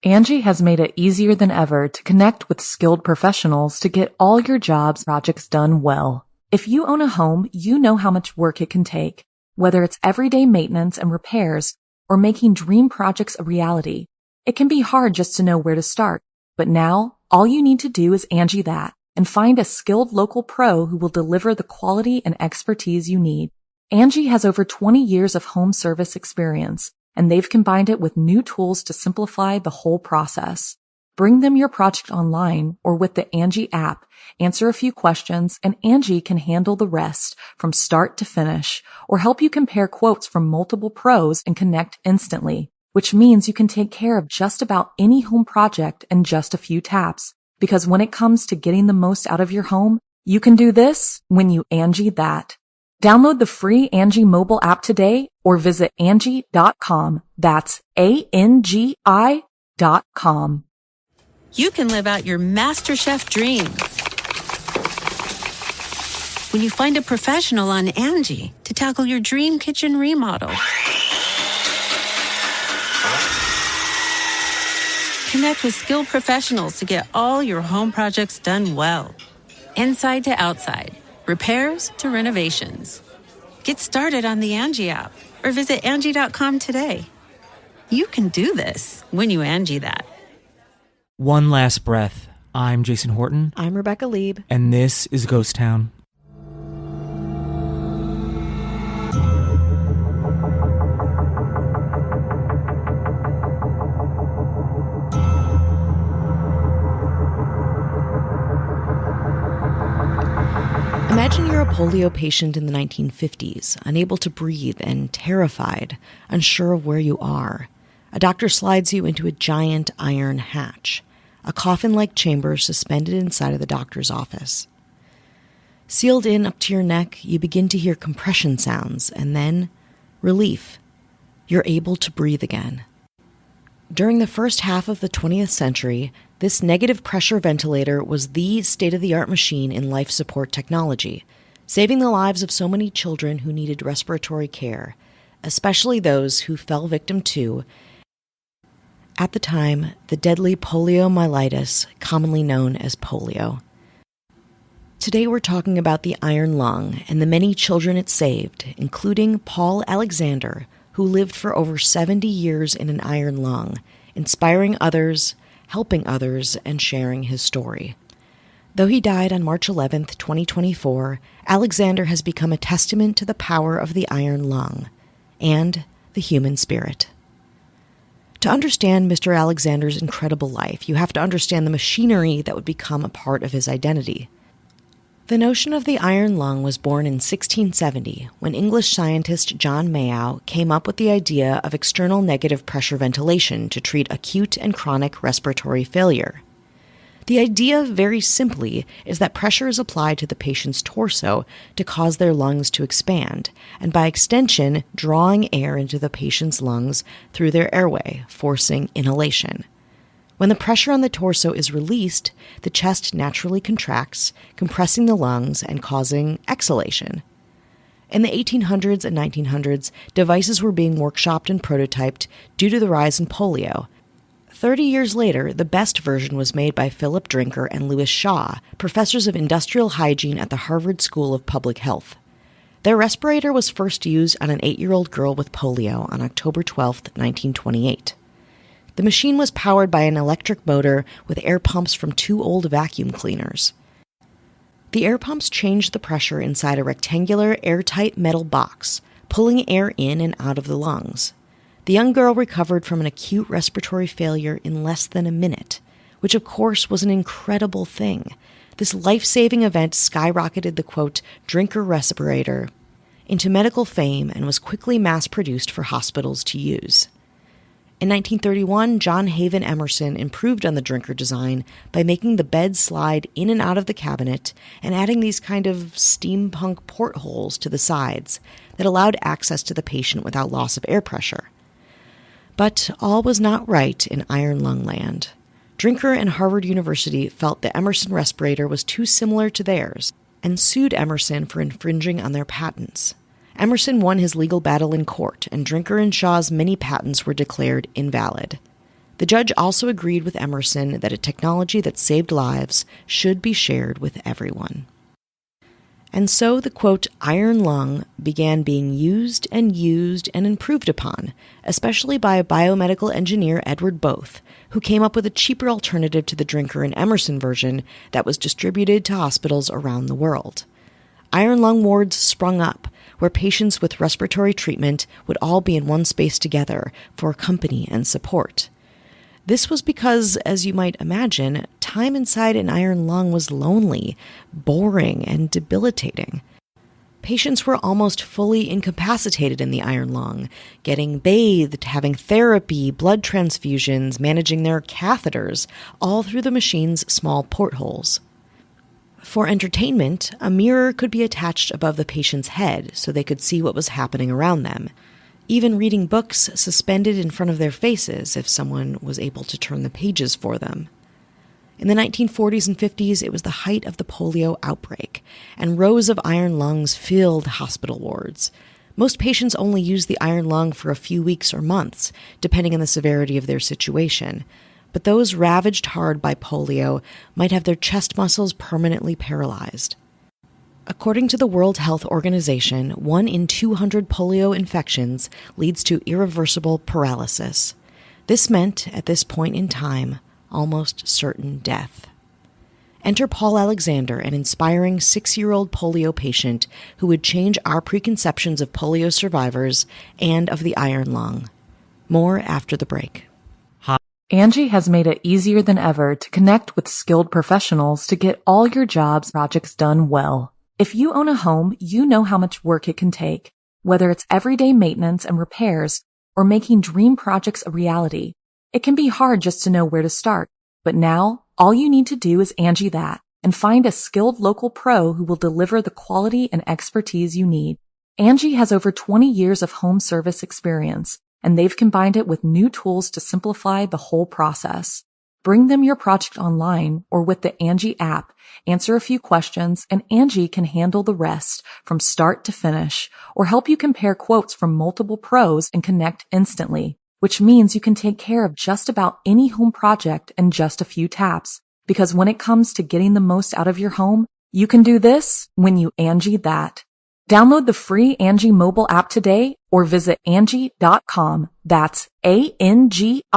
Angie has made it easier than ever to connect with skilled professionals to get all your jobs projects done well. If you own a home, you know how much work it can take, whether it's everyday maintenance and repairs or making dream projects a reality. It can be hard just to know where to start, but now all you need to do is Angie that and find a skilled local pro who will deliver the quality and expertise you need. Angie has over 20 years of home service experience, and they've combined it with new tools to simplify the whole process. Bring them your project online or with the Angie app, answer a few questions, and Angie can handle the rest from start to finish, or help you compare quotes from multiple pros and connect instantly, which means you can take care of just about any home project in just a few taps. Because when it comes to getting the most out of your home, you can do this when you Angie that. Download the free Angie mobile app today or visit Angie.com. That's ANGI.com. You can live out your MasterChef dream when you find a professional on Angie to tackle your dream kitchen remodel. Connect with skilled professionals to get all your home projects done well. Inside to outside, repairs to renovations. Get started on the Angie app or visit Angie.com today. You can do this when you Angie that. One last breath. I'm Jason Horton. I'm Rebecca Lieb. And this is Ghost Town. Imagine you're a polio patient in the 1950s, unable to breathe and terrified, unsure of where you are. A doctor slides you into a giant iron hatch, a coffin-like chamber suspended inside of the doctor's office. Sealed in up to your neck, you begin to hear compression sounds, and then relief. You're able to breathe again. During the first half of the 20th century, this negative pressure ventilator was the state-of-the-art machine in life support technology, saving the lives of so many children who needed respiratory care, especially those who fell victim to, at the time, the deadly poliomyelitis, commonly known as polio. Today we're talking about the iron lung and the many children it saved, including Paul Alexander, who lived for over 70 years in an iron lung, inspiring others, helping others, and sharing his story. Though he died on March 11, 2024, Alexander has become a testament to the power of the iron lung and the human spirit. To understand Mr. Alexander's incredible life, you have to understand the machinery that would become a part of his identity. The notion of the iron lung was born in 1670, when English scientist John Mayow came up with the idea of external negative pressure ventilation to treat acute and chronic respiratory failure. The idea, very simply, is that pressure is applied to the patient's torso to cause their lungs to expand, and by extension, drawing air into the patient's lungs through their airway, forcing inhalation. When the pressure on the torso is released, the chest naturally contracts, compressing the lungs and causing exhalation. In the 1800s and 1900s, devices were being workshopped and prototyped due to the rise in polio. 30 years later, the best version was made by Philip Drinker and Louis Shaw, professors of industrial hygiene at the Harvard School of Public Health. Their respirator was first used on an 8-year-old girl with polio on October 12, 1928. The machine was powered by an electric motor with air pumps from 2 old vacuum cleaners. The air pumps changed the pressure inside a rectangular, airtight metal box, pulling air in and out of the lungs. The young girl recovered from an acute respiratory failure in less than a minute, which of course was an incredible thing. This life-saving event skyrocketed the, quote, Drinker respirator into medical fame and was quickly mass-produced for hospitals to use. In 1931, John Haven Emerson improved on the Drinker design by making the bed slide in and out of the cabinet and adding these kind of steampunk portholes to the sides that allowed access to the patient without loss of air pressure. But all was not right in Iron Lung Land. Drinker and Harvard University felt the Emerson respirator was too similar to theirs and sued Emerson for infringing on their patents. Emerson won his legal battle in court, and Drinker and Shaw's many patents were declared invalid. The judge also agreed with Emerson that a technology that saved lives should be shared with everyone. And so the, quote, iron lung began being used and improved upon, especially by biomedical engineer Edward Both, who came up with a cheaper alternative to the Drinker and Emerson version that was distributed to hospitals around the world. Iron lung wards sprung up, where patients with respiratory treatment would all be in one space together for company and support. This was because, as you might imagine, time inside an iron lung was lonely, boring, and debilitating. Patients were almost fully incapacitated in the iron lung, getting bathed, having therapy, blood transfusions, managing their catheters, all through the machine's small portholes. For entertainment, a mirror could be attached above the patient's head so they could see what was happening around them, even reading books suspended in front of their faces if someone was able to turn the pages for them. In the 1940s and 50s, it was the height of the polio outbreak, and rows of iron lungs filled hospital wards. Most patients only used the iron lung for a few weeks or months, depending on the severity of their situation. But those ravaged hard by polio might have their chest muscles permanently paralyzed. According to the World Health Organization, 1 in 200 polio infections leads to irreversible paralysis. This meant, at this point in time, almost certain death. Enter Paul Alexander, an inspiring 6-year-old polio patient who would change our preconceptions of polio survivors and of the iron lung. More after the break. Angie has made it easier than ever to connect with skilled professionals to get all your jobs projects done well. If you own a home, you know how much work it can take, whether it's everyday maintenance and repairs or making dream projects a reality. It can be hard just to know where to start, but now all you need to do is Angie that and find a skilled local pro who will deliver the quality and expertise you need. Angie has over 20 years of home service experience, and they've combined it with new tools to simplify the whole process. Bring them your project online or with the Angie app, answer a few questions, and Angie can handle the rest from start to finish or help you compare quotes from multiple pros and connect instantly, which means you can take care of just about any home project in just a few taps. Because when it comes to getting the most out of your home, you can do this when you Angie that. Download the free Angie mobile app today or visit Angie.com. That's ANGI.com.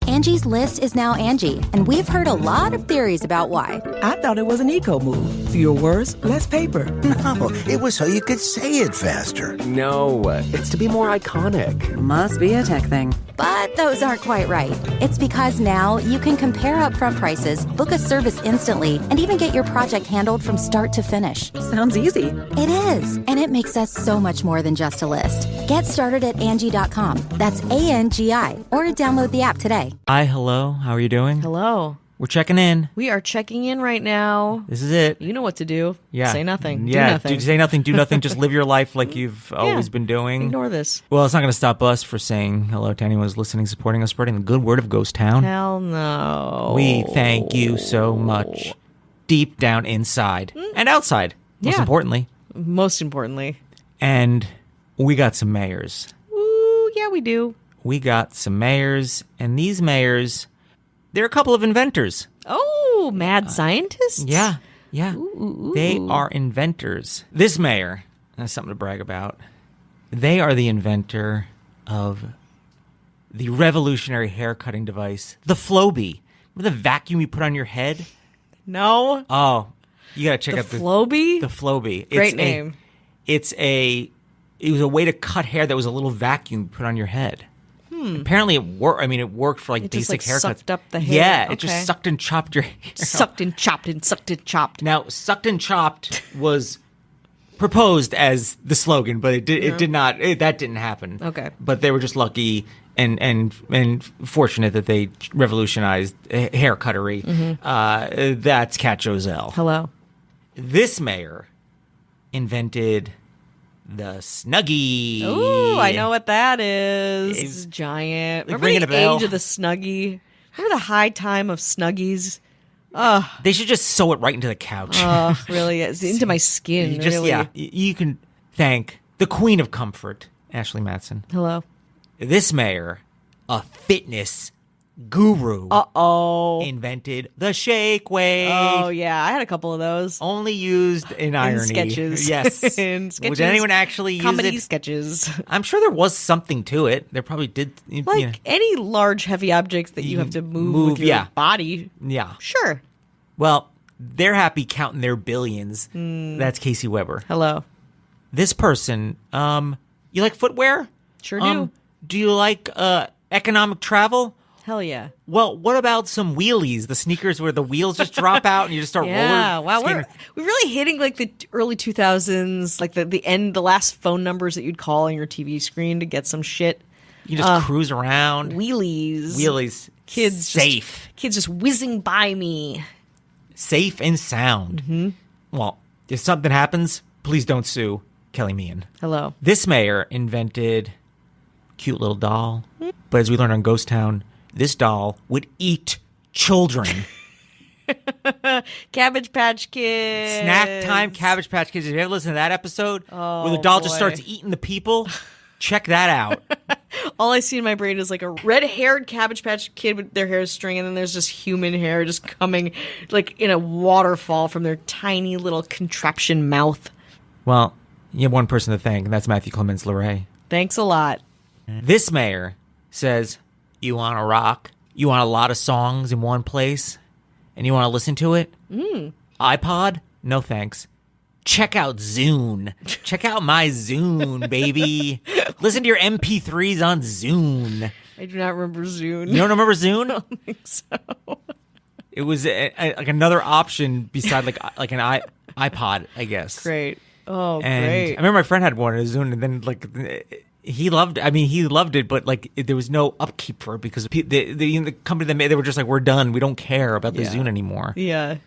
Angie's List is now Angie, and we've heard a lot of theories about why. I thought it was an eco move. Fewer words, less paper. No, it was so you could say it faster. No, it's to be more iconic. Must be a tech thing. But those aren't quite right. It's because now you can compare upfront prices, book a service instantly, and even get your project handled from start to finish. Sounds easy. It is, and it makes us so much more than just a list. Get started at Angie.com. That's ANGI, or download the app today. Hi, hello. How are you doing? Hello. We're checking in. We are checking in right now. This is it. You know what to do. Yeah. Say nothing. Yeah. Do nothing. Say nothing. Do nothing. Just live your life like you've always been doing. Ignore this. Well, it's not going to stop us for saying hello to anyone who's listening, supporting us, spreading the good word of Ghost Town. Hell no. We thank you so much. Deep down inside and outside, most importantly. Most importantly. And we got some mayors. Ooh, yeah, we do. We got some mayors, and these mayors, they're a couple of inventors. Oh, mad scientists? Yeah. Ooh. They are inventors. This mayor, that's something to brag about. They are the inventor of the revolutionary hair cutting device, the Flowbee. Remember the vacuum you put on your head? No. Oh, you gotta check out the Flowbee? The Flowbee. Great name. It was a way to cut hair that was a little vacuum you put on your head. Apparently it worked. I mean, it worked for like basic haircuts. Sucked up the hair. Yeah, Okay. it just sucked and chopped your hair. Sucked and chopped and sucked and chopped. Now, sucked and chopped was proposed as the slogan, but it did not. That didn't happen. Okay. But they were just lucky and fortunate that they revolutionized hair cuttery. That's Cat Joselle. Hello. This mayor invented the Snuggie. Ooh, I know what that is. It's giant. Remember ringing the a bell. age of the Snuggie? Remember the high time of Snuggies? They should just sew it right into the couch. Really? It's into my skin. You just, really. yeah. You can thank the Queen of Comfort, Ashley Madsen. Hello. This mayor a fitness guru invented the shake weight. Oh, yeah. I had a couple of those. Only used in irony. Sketches. Yes. In sketches. Did anyone actually use comedy it? sketches. I'm sure there was something to it. There probably did. Like any large, heavy objects that you have to move with your body. Yeah. Sure. Well, they're happy counting their billions. That's Casey Weber. Hello. This person, you like footwear? Sure do. Do you like economic travel? Hell yeah. Well, what about some wheelies? The sneakers where the wheels just drop out and you just start rolling. Yeah, wow. We're really hitting like the early 2000s, like the last phone numbers that you'd call on your TV screen to get some shit. You just cruise around. Wheelies. Kids safe. Kids just whizzing by me. Safe and sound. Mm-hmm. Well, if something happens, please don't sue Kelly Meehan. Hello. This mayor invented a cute little doll. But as we learned on Ghost Town, this doll would eat children. Cabbage Patch Kids. Snack time Cabbage Patch Kids. If you ever listen to that episode where the doll just starts eating the people, check that out. All I see in my brain is like a red-haired Cabbage Patch Kid with their hair string, and then there's just human hair just coming like in a waterfall from their tiny little contraption mouth. Well, you have one person to thank, and that's Matthew Clemens LeRae. Thanks a lot. This mayor says, you want to rock? You want a lot of songs in one place? And you want to listen to it? iPod? No thanks. Check out Zune. Check out my Zune, baby. Listen to your MP3s on Zune. I do not remember Zune. You don't remember Zune? I don't think so. It was like another option beside like an iPod, I guess. Great. Oh, and great. I remember my friend had one, a Zune, and then like he loved it, but like there was no upkeep for it because the company that made it, they were just like, we're done. We don't care about the Zune anymore. Yeah.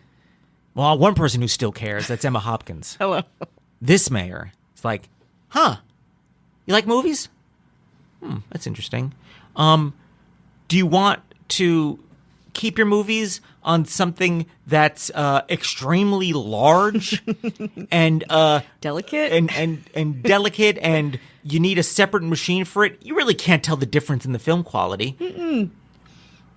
Well, one person who still cares, that's Emma Hopkins. Hello. This mayor is like, you like movies? That's interesting. Do you want to keep your movies on something that's extremely large and delicate and delicate, and you need a separate machine for it? You really can't tell the difference in the film quality. Mm-mm.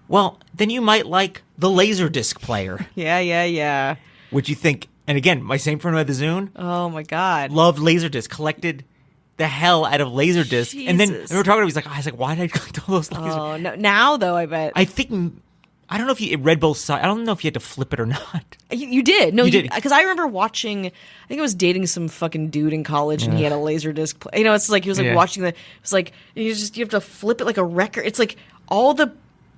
Well, then you might like the Laserdisc player. Yeah. Which you think, and again, my same friend who had the Zune. Oh my God. Loved Laserdisc, collected the hell out of Laserdisc. Jesus. And then we were talking to him, I was like, why did I collect all those Laserdiscs? Oh, no. Now, though, I bet. I don't know if you read both sides. I don't know if you had to flip it or not. You did. No, you did. Because I remember watching, I think I was dating some fucking dude in college and he had a Laserdisc player. You know, it's like, he was like watching it was like, you have to flip it like a record. It's like all the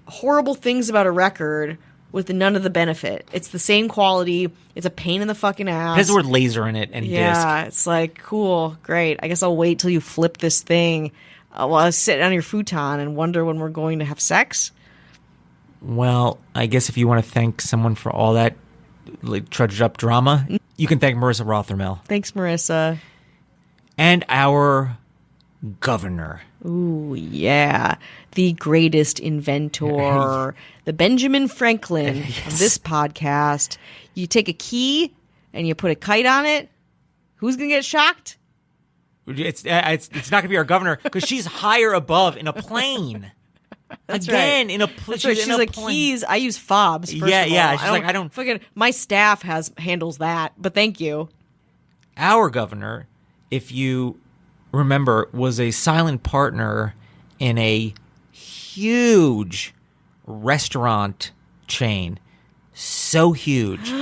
horrible things about a record with none of the benefit. It's the same quality. It's a pain in the fucking ass. It has the word laser in it and disc. Yeah, it's like, cool, great. I guess I'll wait till you flip this thing while I sit on your futon and wonder when we're going to have sex. Well, I guess if you want to thank someone for all that like trudged up drama, you can thank Marissa Rothermel. Thanks, Marissa. And our governor. Ooh, yeah. The greatest inventor, the Benjamin Franklin of this podcast. You take a key and you put a kite on it. Who's going to get shocked? It's not going to be our governor because she's higher above in a plane. That's Again, right. in a She's like, keys. I use fobs. First of all. She's I don't. Fucking, my staff handles that, but thank you. Our governor, if you remember, was a silent partner in a huge restaurant chain. So huge.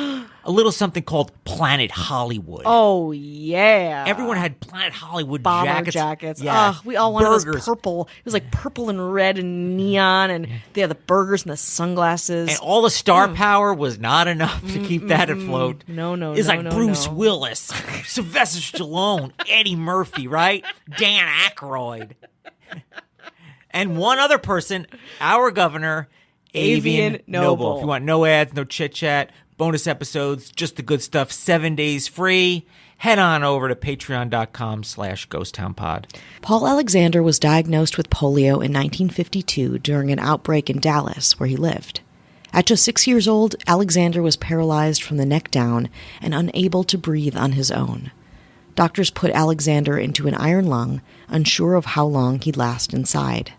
A little something called Planet Hollywood. Oh, yeah. Everyone had Planet Hollywood bomber jackets. Yeah. We all wanted burgers. Those purple. It was like purple and red and neon, and they had the burgers and the sunglasses. And all the star power was not enough to keep that afloat. No. It's like Bruce Willis, Sylvester Stallone, Eddie Murphy, right? Dan Aykroyd. And one other person, our governor, Avian Noble. If you want no ads, no chit-chat, bonus episodes, just the good stuff, 7 days free, head on over to patreon.com/ghosttownpod. Paul Alexander was diagnosed with polio in 1952 during an outbreak in Dallas, where he lived. At just 6 years old, Alexander was paralyzed from the neck down and unable to breathe on his own. Doctors put Alexander into an iron lung, unsure of how long he'd last inside.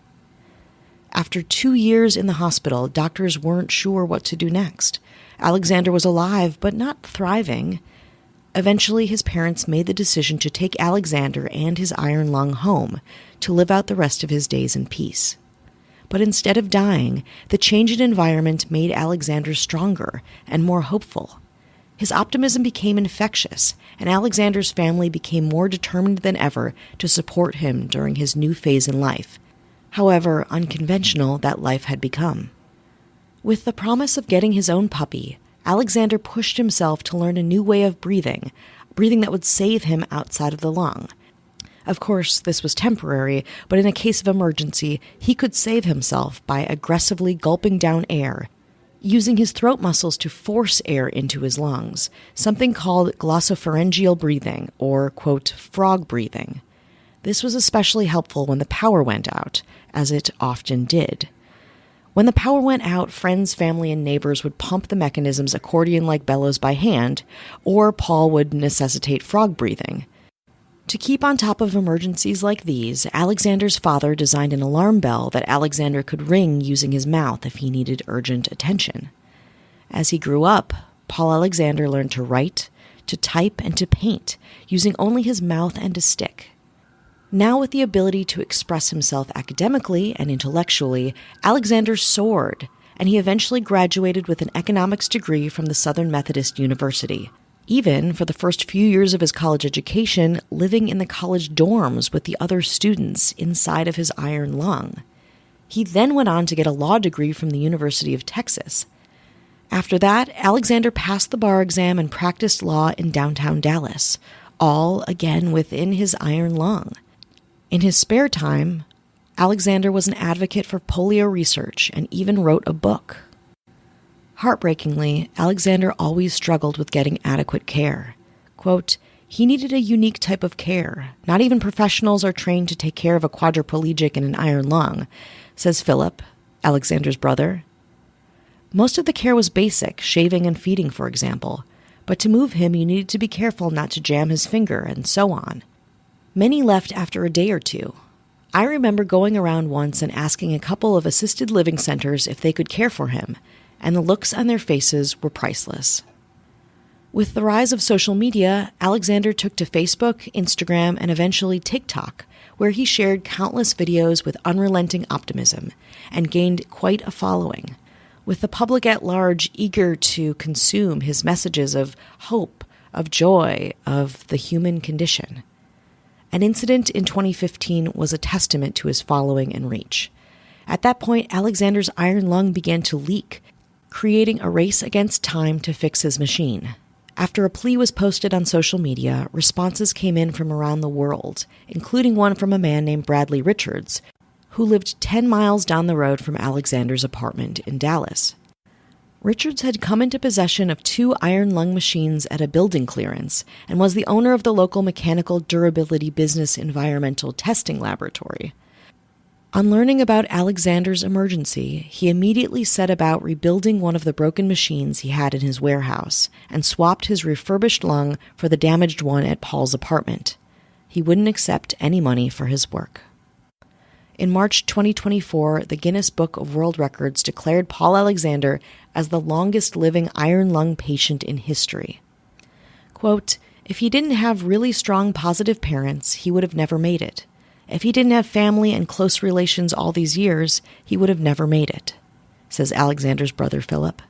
After 2 years in the hospital, doctors weren't sure what to do next. Alexander was alive, but not thriving. Eventually, his parents made the decision to take Alexander and his iron lung home to live out the rest of his days in peace. But instead of dying, the change in environment made Alexander stronger and more hopeful. His optimism became infectious, and Alexander's family became more determined than ever to support him during his new phase in life, however unconventional that life had become. With the promise of getting his own puppy, Alexander pushed himself to learn a new way of breathing that would save him outside of the lung. Of course, this was temporary, but in a case of emergency, he could save himself by aggressively gulping down air, using his throat muscles to force air into his lungs, something called glossopharyngeal breathing, or, quote, frog breathing. This was especially helpful when the power went out, as it often did. When the power went out, friends, family, and neighbors would pump the mechanism's accordion-like bellows by hand, or Paul would necessitate frog breathing. To keep on top of emergencies like these, Alexander's father designed an alarm bell that Alexander could ring using his mouth if he needed urgent attention. As he grew up, Paul Alexander learned to write, to type, and to paint, using only his mouth and a stick. Now with the ability to express himself academically and intellectually, Alexander soared, and he eventually graduated with an economics degree from the Southern Methodist University. Even, for the first few years of his college education, living in the college dorms with the other students inside of his iron lung. He then went on to get a law degree from the University of Texas. After that, Alexander passed the bar exam and practiced law in downtown Dallas, all again within his iron lung. In his spare time, Alexander was an advocate for polio research and even wrote a book. Heartbreakingly, Alexander always struggled with getting adequate care. Quote, he needed a unique type of care. Not even professionals are trained to take care of a quadriplegic in an iron lung, says Philip, Alexander's brother. Most of the care was basic, shaving and feeding, for example. But to move him, you needed to be careful not to jam his finger, and so on. Many left after a day or two. I remember going around once and asking a couple of assisted living centers if they could care for him, and the looks on their faces were priceless. With the rise of social media, Alexander took to Facebook, Instagram, and eventually TikTok, where he shared countless videos with unrelenting optimism and gained quite a following, with the public at large eager to consume his messages of hope, of joy, of the human condition. An incident in 2015 was a testament to his following and reach. At that point, Alexander's iron lung began to leak, creating a race against time to fix his machine. After a plea was posted on social media, responses came in from around the world, including one from a man named Bradley Richards, who lived 10 miles down the road from Alexander's apartment in Dallas. Richards had come into possession of 2 iron lung machines at a building clearance and was the owner of the local mechanical durability business environmental testing laboratory. On learning about Alexander's emergency, he immediately set about rebuilding one of the broken machines he had in his warehouse and swapped his refurbished lung for the damaged one at Paul's apartment. He wouldn't accept any money for his work. In March 2024, the Guinness Book of World Records declared Paul Alexander as the longest-living iron lung patient in history. Quote, if he didn't have really strong positive parents, he would have never made it. If he didn't have family and close relations all these years, he would have never made it, says Alexander's brother Philip.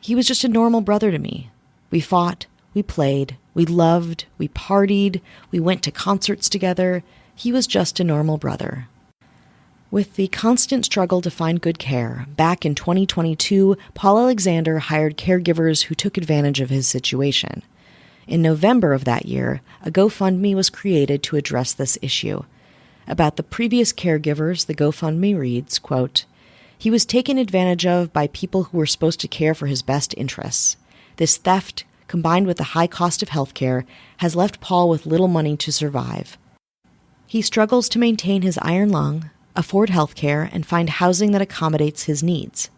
He was just a normal brother to me. We fought, we played, we loved, we partied, we went to concerts together. He was just a normal brother. With the constant struggle to find good care, back in 2022, Paul Alexander hired caregivers who took advantage of his situation. In November of that year, a GoFundMe was created to address this issue. About the previous caregivers, the GoFundMe reads, quote, he was taken advantage of by people who were supposed to care for his best interests. This theft, combined with the high cost of healthcare, has left Paul with little money to survive. He struggles to maintain his iron lung, afford healthcare, and find housing that accommodates his needs.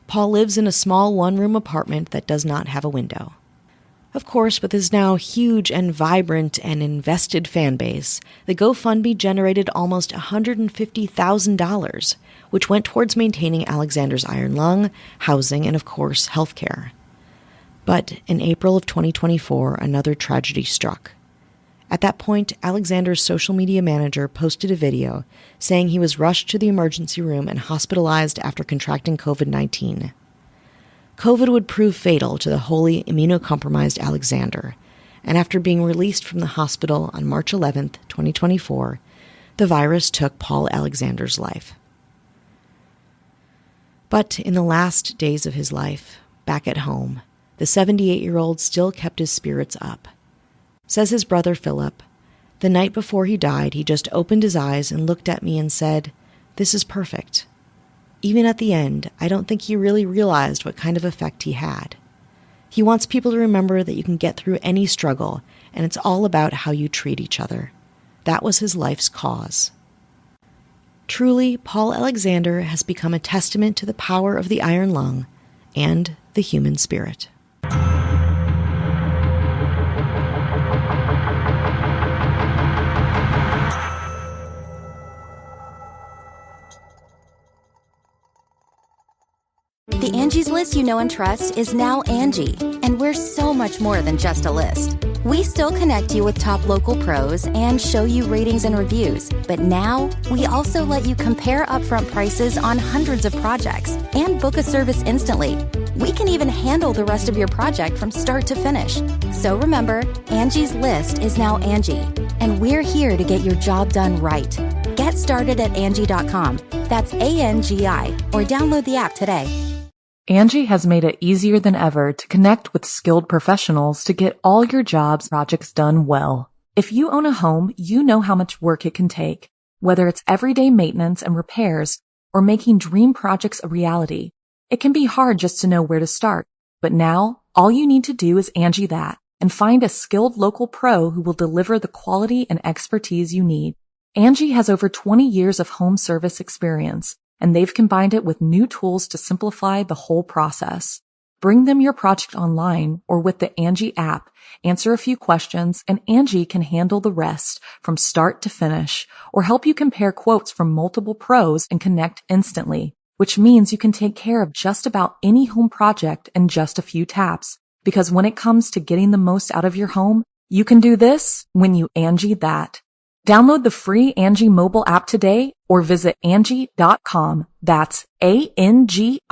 Paul lives in a small one-room apartment that does not have a window. Of course, with his now huge and vibrant and invested fan base, the GoFundMe generated almost $150,000, which went towards maintaining Alexander's iron lung, housing, and of course, healthcare. But in April of 2024, another tragedy struck. At that point, Alexander's social media manager posted a video saying he was rushed to the emergency room and hospitalized after contracting COVID-19. COVID would prove fatal to the wholly immunocompromised Alexander, and after being released from the hospital on March 11, 2024, the virus took Paul Alexander's life. But in the last days of his life, back at home, the 78-year-old still kept his spirits up. Says his brother Philip, "The night before he died, he just opened his eyes and looked at me and said, 'This is perfect.' Even at the end, I don't think he really realized what kind of effect he had. He wants people to remember that you can get through any struggle, and it's all about how you treat each other. That was his life's cause." Truly, Paul Alexander has become a testament to the power of the iron lung and the human spirit. The Angie's List you know and trust is now Angie, and we're so much more than just a list. We still connect you with top local pros and show you ratings and reviews, but now we also let you compare upfront prices on hundreds of projects and book a service instantly. We can even handle the rest of your project from start to finish. So remember, Angie's List is now Angie, and we're here to get your job done right. Get started at Angie.com. That's ANGI, or download the app today. Angie has made it easier than ever to connect with skilled professionals to get all your jobs projects done well. If you own a home, you know how much work it can take, whether it's everyday maintenance and repairs or making dream projects a reality. It can be hard just to know where to start, but now all you need to do is Angie that and find a skilled local pro who will deliver the quality and expertise you need. Angie has over 20 years of home service experience, and they've combined it with new tools to simplify the whole process. Bring them your project online or with the Angie app, answer a few questions, and Angie can handle the rest from start to finish, or help you compare quotes from multiple pros and connect instantly, which means you can take care of just about any home project in just a few taps. Because when it comes to getting the most out of your home, you can do this when you Angie that. Download the free Angie mobile app today or visit Angie.com. That's ANGI.com.